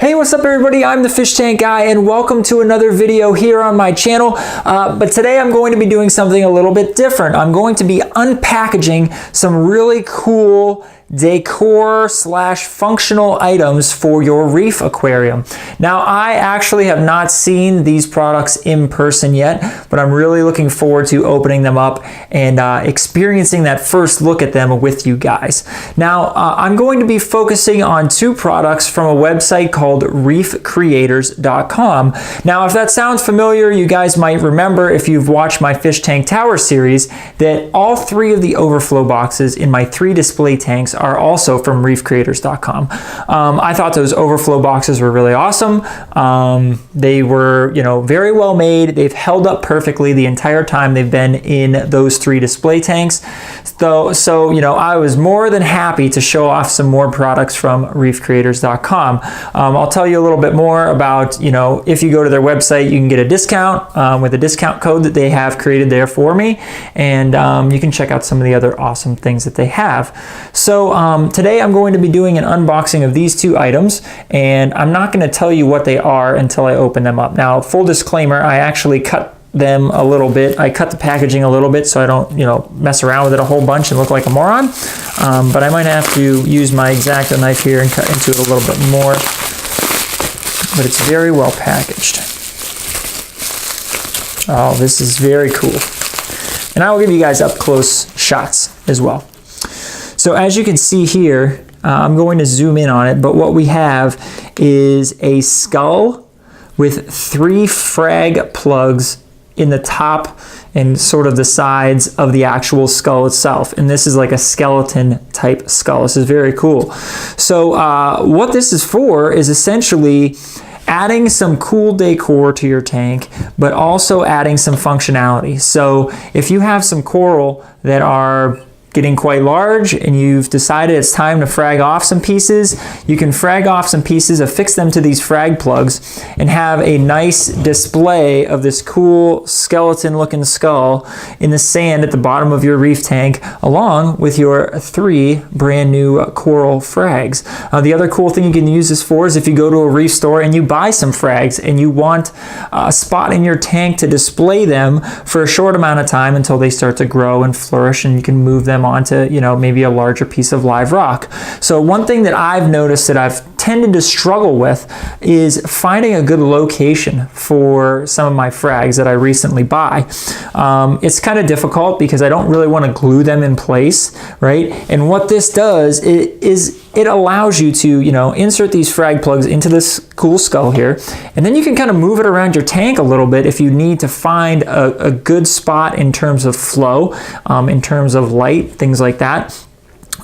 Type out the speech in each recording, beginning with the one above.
Hey, what's up everybody? I'm the Fish Tank Guy and welcome to another video here on my channel. But today I'm going to be doing something a little bit different. I'm going to be unpackaging some really cool decor slash functional items for your Reef aquarium. Now, I actually have not seen these products in person yet, but I'm really looking forward to opening them up and experiencing that first look at them with you guys. Now, I'm going to be focusing on two products from a website called reefcreators.com. Now, if that sounds familiar, you guys might remember if you've watched my Fish Tank Tower series that all three of the overflow boxes in my 3 display tanks are also from reefcreators.com. I thought those overflow boxes were really awesome. They were, very well made. They've held up perfectly the entire time they've been in those 3 display tanks. So I was more than happy to show off some more products from reefcreators.com. I'll tell you a little bit more about, if you go to their website, you can get a discount with a discount code that they have created there for me. And you can check out some of the other awesome things that they have. So today I'm going to be doing an unboxing of these two items, and I'm not going to tell you what they are until I open them up. Now, full disclaimer, I actually cut them a little bit. I cut the packaging a little bit so I don't, mess around with it a whole bunch and look like a moron. But I might have to use my X-Acto knife here and cut into it a little bit more. But it's very well packaged. Oh, this is very cool. And I will give you guys up close shots as well. So as you can see here, I'm going to zoom in on it, but what we have is a skull with 3 frag plugs in the top and sort of the sides of the actual skull itself. And this is like a skeleton type skull. This is very cool. So what this is for is essentially adding some cool decor to your tank, but also adding some functionality. So if you have some coral that are getting quite large and you've decided it's time to frag off some pieces, you can frag off some pieces, affix them to these frag plugs, and have a nice display of this cool skeleton looking skull in the sand at the bottom of your reef tank, along with your 3 brand new coral frags. The other cool thing you can use this for is if you go to a reef store and you buy some frags and you want a spot in your tank to display them for a short amount of time until they start to grow and flourish, and you can move them onto, maybe a larger piece of live rock. So one thing that I've noticed that I've tended to struggle with is finding a good location for some of my frags that I recently buy. It's kind of difficult because I don't really want to glue them in place, right? And what this does is it allows you to, insert these frag plugs into this cool skull here, and then you can kind of move it around your tank a little bit if you need to find a good spot in terms of flow, in terms of light, things like that.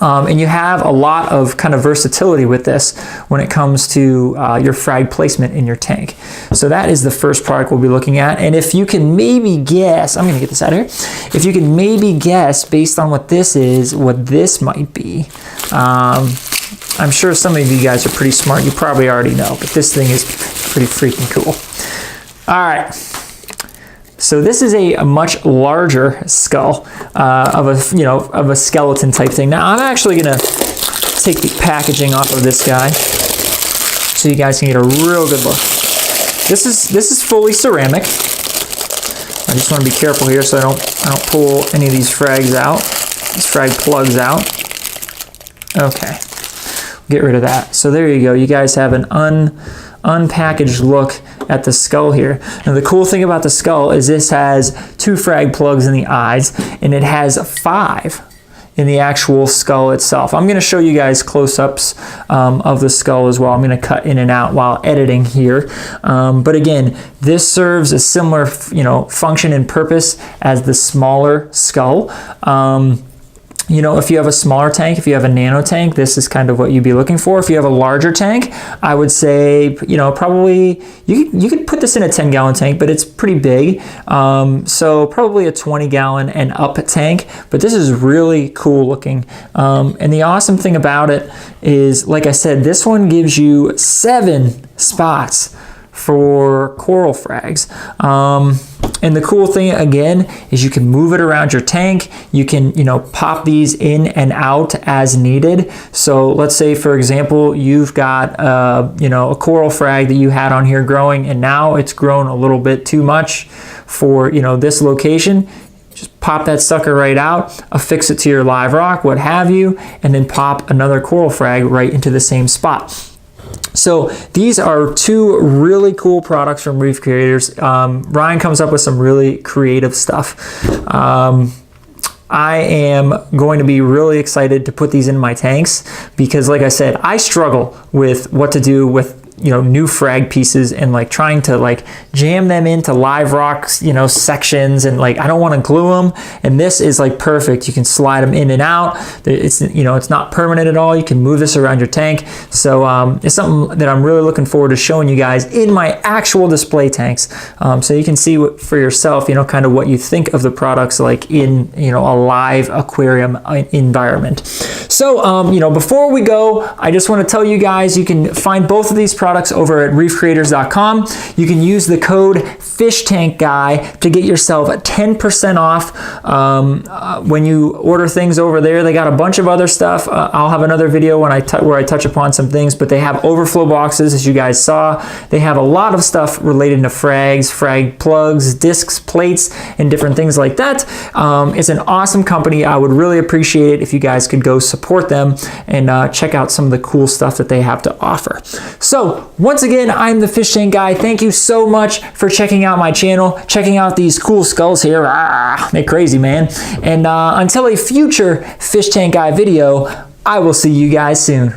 And you have a lot of kind of versatility with this when it comes to your frag placement in your tank. So that is the first product we'll be looking at. And if you can maybe guess, I'm going to get this out of here. If you can maybe guess based on what this is, what this might be. I'm sure some of you guys are pretty smart. You probably already know, but this thing is pretty freaking cool. All right. So this is a much larger skull of a skeleton type thing. Now I'm actually gonna take the packaging off of this guy so you guys can get a real good look. This is fully ceramic. I just want to be careful here so I don't pull any of these frags out, these frag plugs out. Okay, get rid of that. So there you go. You guys have an unpackaged look at the skull here. Now the cool thing about the skull is this has 2 frag plugs in the eyes, and it has 5 in the actual skull itself. I'm going to show you guys close-ups of the skull as well. I'm going to cut in and out while editing here. But again, this serves a similar function and purpose as the smaller skull. If you have a smaller tank, if you have a nano tank, this is kind of what you'd be looking for. If you have a larger tank, I would say, probably you could put this in a 10-gallon tank, but it's pretty big. So probably a 20-gallon and up tank, but this is really cool looking. And the awesome thing about it is, like I said, this one gives you 7 spots for coral frags. And the cool thing again is you can move it around your tank. You can, you know, pop these in and out as needed. So let's say, for example, you've got, you know, a coral frag that you had on here growing, and now it's grown a little bit too much for, you know, this location. Just pop that sucker right out, affix it to your live rock, what have you, and then pop another coral frag right into the same spot. So these are two really cool products from Reef Creators. Ryan comes up with some really creative stuff. I am going to be really excited to put these in my tanks because, like I said, I struggle with what to do with, you know, new frag pieces and like trying to like jam them into live rocks, you know, sections, and like I don't want to glue them, and this is like perfect. You can slide them in and out. It's, you know, it's not permanent at all. You can move this around your tank. So it's something that I'm really looking forward to showing you guys in my actual display tanks, so you can see for yourself, you know, kind of what you think of the products like in, you know, a live aquarium environment. So you know, before we go, I just want to tell you guys you can find both of these products over at reefcreators.com. You can use the code fishtankguy to get yourself 10% off when you order things over there. They got a bunch of other stuff. I'll have another video when where I touch upon some things, but they have overflow boxes, as you guys saw. They have a lot of stuff related to frags, frag plugs, discs, plates, and different things like that. It's an awesome company. I would really appreciate it if you guys could go support them and check out some of the cool stuff that they have to offer. So once again, I'm the Fish Tank Guy. Thank you so much for checking out my channel, checking out these cool skulls here. They're crazy, man. And until a future Fish Tank Guy video, I will see you guys soon.